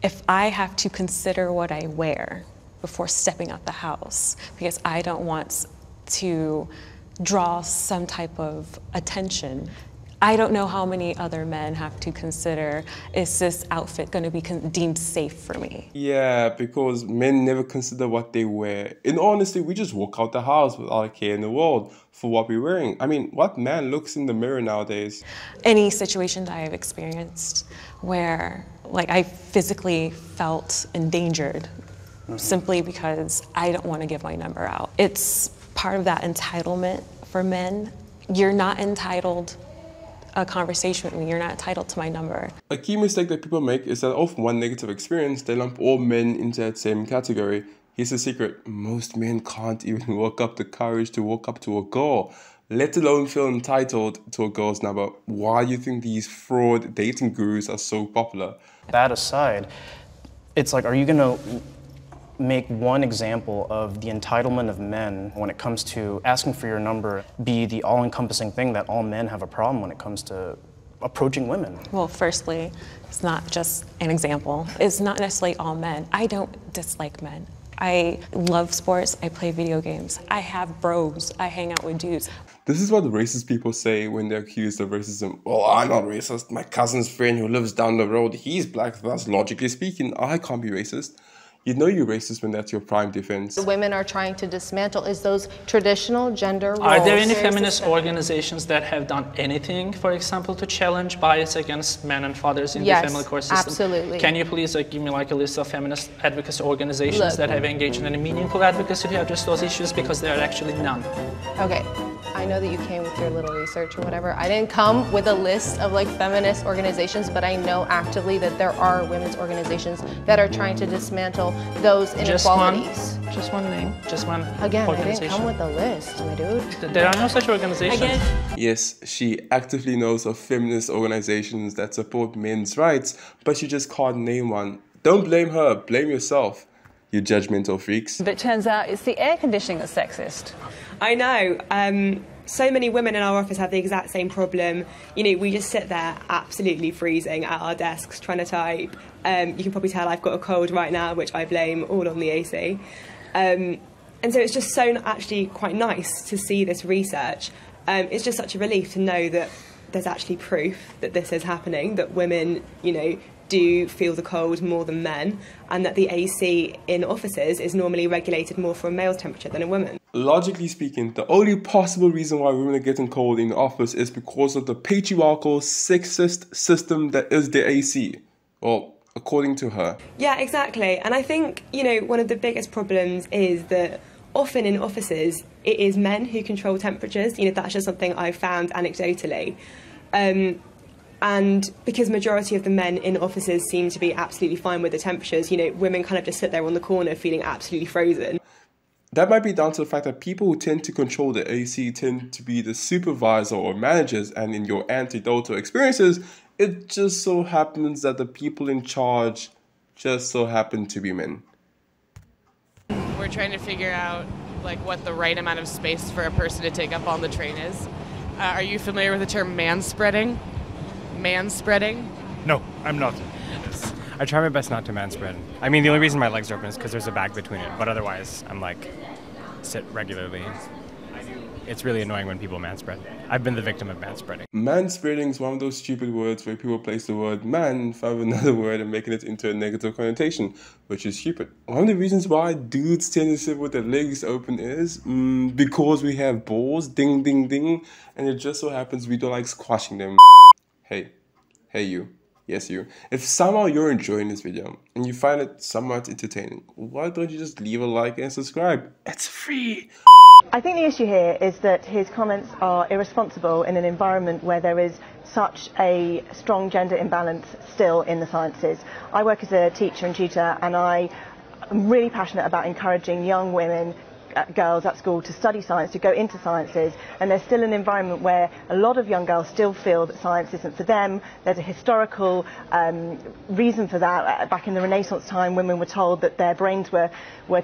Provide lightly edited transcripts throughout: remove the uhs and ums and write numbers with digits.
if I have to consider what I wear before stepping out the house, because I don't want to draw some type of attention, I don't know how many other men have to consider, is this outfit going to be deemed safe for me? Yeah, because men never consider what they wear. In honesty, we just walk out the house without a care in the world for what we're wearing. I mean, what man looks in the mirror nowadays? Any situation that I've experienced where like I physically felt endangered simply because I don't want to give my number out. It's part of that entitlement for men. You're not entitled a conversation with me, you're not entitled to my number. A key mistake that people make is that of one negative experience, they lump all men into that same category. Here's the secret: most men can't even work up the courage to walk up to a girl, let alone feel entitled to a girl's number. Why do you think these fraud dating gurus are so popular? That aside, it's like, are you gonna make one example of the entitlement of men when it comes to asking for your number be the all-encompassing thing that all men have a problem when it comes to approaching women? Well, firstly, it's not just an example. It's not necessarily all men. I don't dislike men. I love sports, I play video games. I have bros, I hang out with dudes. This is what racist people say when they're accused of racism. Well, I'm not racist. My cousin's friend who lives down the road, he's black, thus logically speaking, I can't be racist. You know you're racist when that's your prime defense. Women are trying to dismantle is those traditional gender roles. Are there any feminist organizations that have done anything, for example, to challenge bias against men and fathers in the family court system? Absolutely. Can you please give me a list of feminist advocacy organizations that have engaged in any meaningful advocacy to address those issues? Because there are actually none. Okay. I know that you came with your little research or whatever. I didn't come with a list of feminist organizations, but I know actively that there are women's organizations that are trying to dismantle those inequalities. Just one name, just one Again, organization. I didn't come with a list, my dude. There are no such organizations. Again. Yes, she actively knows of feminist organizations that support men's rights, but she just can't name one. Don't blame her, blame yourself, you judgmental freaks. But it turns out it's the air conditioning that's sexist. I know. So many women in our office have the exact same problem. You know, we just sit there absolutely freezing at our desks trying to type. You can probably tell I've got a cold right now, which I blame all on the AC. And so it's just so actually quite nice to see this research. It's just such a relief to know that there's actually proof that this is happening, that women, you know, do feel the cold more than men, and that the AC in offices is normally regulated more for a male's temperature than a woman. Logically speaking, the only possible reason why women are getting cold in the office is because of the patriarchal, sexist system that is the AC. Well, according to her. Yeah, exactly. And I think, you know, one of the biggest problems is that often in offices, it is men who control temperatures. You know, that's just something I've found anecdotally. And because majority of the men in offices seem to be absolutely fine with the temperatures, you know, women kind of just sit there on the corner feeling absolutely frozen. That might be down to the fact that people who tend to control the AC tend to be the supervisor or managers, and in your anecdotal experiences, it just so happens that the people in charge just so happen to be men. We're trying to figure out what the right amount of space for a person to take up on the train is. Are you familiar with the term manspreading? Manspreading? No, I'm not. I try my best not to manspread. I mean, the only reason my legs are open is because there's a bag between it, but otherwise, I'm sit regularly. It's really annoying when people manspread. I've been the victim of manspreading. Manspreading is one of those stupid words where people place the word man in front of another word and making it into a negative connotation, which is stupid. One of the reasons why dudes tend to sit with their legs open is because we have balls, ding, ding, ding, and it just so happens we don't like squashing them. Hey you. Yes, you. If somehow you're enjoying this video and you find it somewhat entertaining, why don't you just leave a like and subscribe? It's free. I think the issue here is that his comments are irresponsible in an environment where there is such a strong gender imbalance still in the sciences. I work as a teacher and tutor, and I am really passionate about encouraging young women girls at school to study science, to go into sciences, and there's still an environment where a lot of young girls still feel that science isn't for them. There's a historical reason for that. Back in the Renaissance time, women were told that their brains were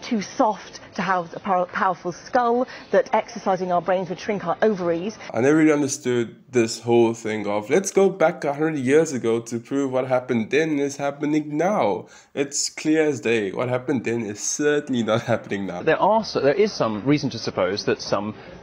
too soft to house a powerful skull, that exercising our brains would shrink our ovaries. I never really understood this whole thing of let's go back 100 years ago to prove what happened then is happening now. It's clear as day. What happened then is certainly not happening now. There is some reason to suppose that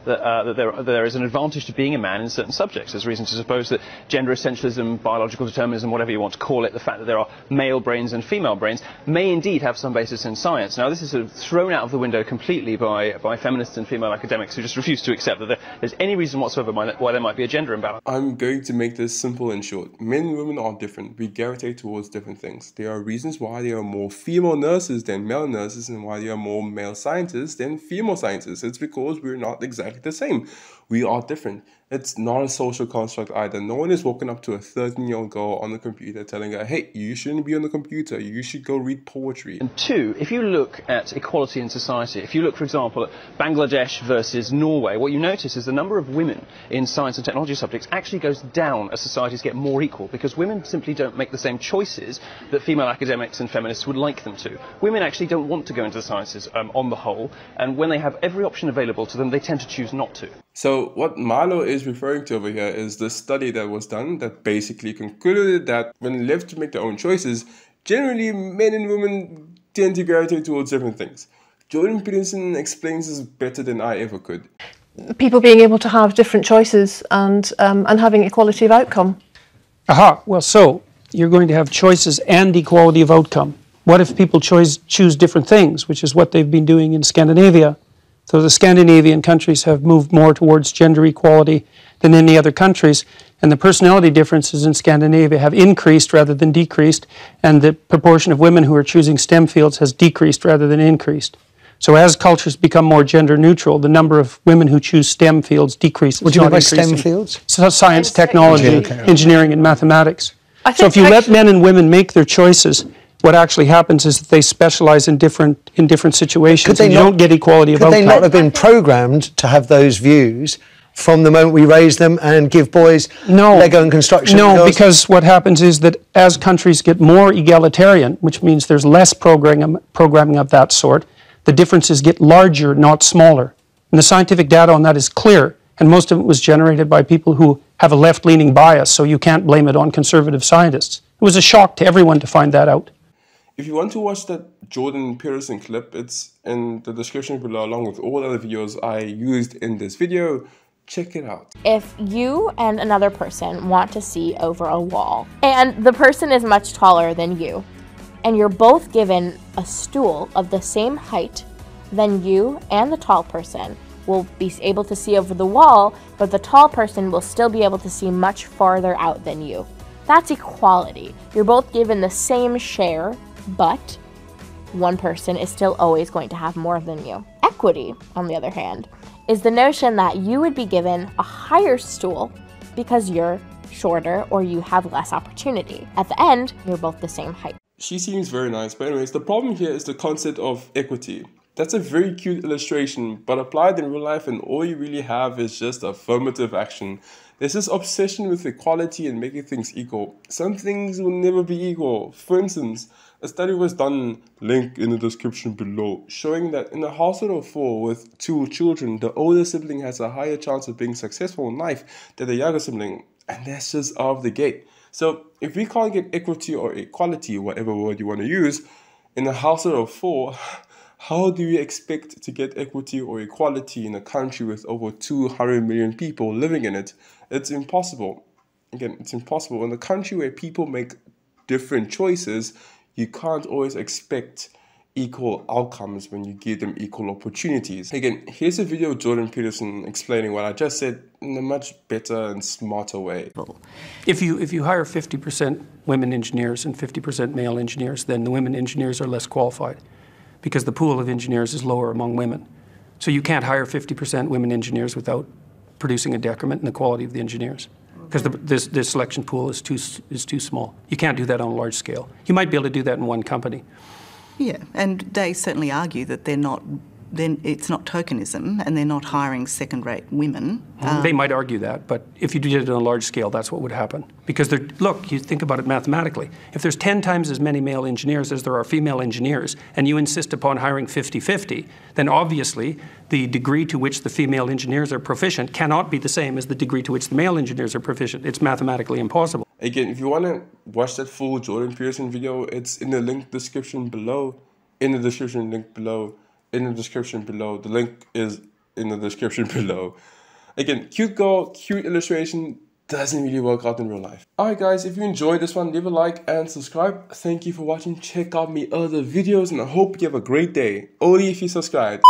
there is an advantage to being a man in certain subjects. There's reason to suppose that gender essentialism, biological determinism, whatever you want to call it, the fact that there are male brains and female brains, may indeed have some basis in science. Now, this is sort of thrown out of the window completely by feminists and female academics who just refuse to accept that there's any reason whatsoever why there might be a gender imbalance. I'm going to make this simple and short. Men and women are different. We gravitate towards different things. There are reasons why there are more female nurses than male nurses and why there are more male scientists than female scientists. It's because we're not exactly the same. We are different. It's not a social construct either. No one is walking up to a 13-year-old girl on the computer telling her, hey, you shouldn't be on the computer, you should go read poetry. And two, if you look at equality in society, if you look, for example, at Bangladesh versus Norway, what you notice is the number of women in science and technology subjects actually goes down as societies get more equal, because women simply don't make the same choices that female academics and feminists would like them to. Women actually don't want to go into the sciences on the whole, and when they have every option available to them, they tend to choose not to. So what Maro is referring to over here is the study that was done that basically concluded that when left to make their own choices, generally men and women tend to gravitate towards different things. Jordan Peterson explains this better than I ever could. People being able to have different choices and having equality of outcome. Aha, well, so you're going to have choices and equality of outcome. What if people choose different things, which is what they've been doing in Scandinavia? So the Scandinavian countries have moved more towards gender equality than any other countries, and the personality differences in Scandinavia have increased rather than decreased, and the proportion of women who are choosing STEM fields has decreased rather than increased. So as cultures become more gender neutral, the number of women who choose STEM fields decreases. What do you mean by STEM fields? So science, technology, engineering, and mathematics. So if you let men and women make their choices, what actually happens is that they specialize in different situations, and you don't get equality of outcome. Could they not have been programmed to have those views from the moment we raise them and give boys Lego and construction? No, because what happens is that as countries get more egalitarian, which means there's less programming of that sort, the differences get larger, not smaller. And the scientific data on that is clear, and most of it was generated by people who have a left-leaning bias, so you can't blame it on conservative scientists. It was a shock to everyone to find that out. If you want to watch that Jordan Peterson clip, it's in the description below along with all other videos I used in this video. Check it out. If you and another person want to see over a wall, and the person is much taller than you, and you're both given a stool of the same height, then you and the tall person will be able to see over the wall, but the tall person will still be able to see much farther out than you. That's equality. You're both given the same share, but one person is still always going to have more than you. Equity, on the other hand, is the notion that you would be given a higher stool because you're shorter or you have less opportunity. At the end, you're both the same height. She seems very nice, but anyways, the problem here is the concept of equity. That's a very cute illustration, but applied in real life and all you really have is just affirmative action. There's this obsession with equality and making things equal. Some things will never be equal. For instance, a study was done, link in the description below, showing that in a household of 4 with 2 children, the older sibling has a higher chance of being successful in life than the younger sibling. And that's just out of the gate. So if we can't get equity or equality, whatever word you want to use, in a household of 4, how do we expect to get equity or equality in a country with over 200 million people living in it? It's impossible. Again, it's impossible. In a country where people make different choices, you can't always expect equal outcomes when you give them equal opportunities. Again, here's a video of Jordan Peterson explaining what I just said in a much better and smarter way. If you hire 50% women engineers and 50% male engineers, then the women engineers are less qualified because the pool of engineers is lower among women. So you can't hire 50% women engineers without producing a decrement in the quality of the engineers, because this selection pool is too small. You can't do that on a large scale. You might be able to do that in one company. Yeah, and they certainly argue that they're not then it's not tokenism, and they're not hiring second-rate women. They might argue that, but if you did it on a large scale, that's what would happen. Because look, you think about it mathematically. If there's 10 times as many male engineers as there are female engineers, and you insist upon hiring 50-50, then obviously the degree to which the female engineers are proficient cannot be the same as the degree to which the male engineers are proficient. It's mathematically impossible. Again, if you want to watch that full Jordan Peterson video, it's in the link description below. In the description link below. In the description below. The link is in the description below. Again, cute girl, cute illustration, doesn't really work out in real life. Alright guys, if you enjoyed this one, leave a like and subscribe. Thank you for watching. Check out my other videos and I hope you have a great day. Only if you subscribe.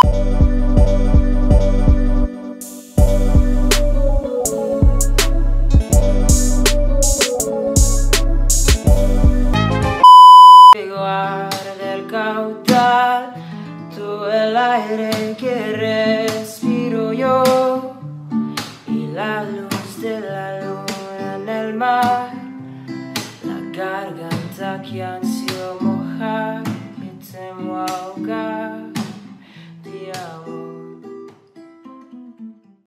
El aire que respiro yo y la luz de la luna en el mar, la garganta que ansio mojar y temo ahogar.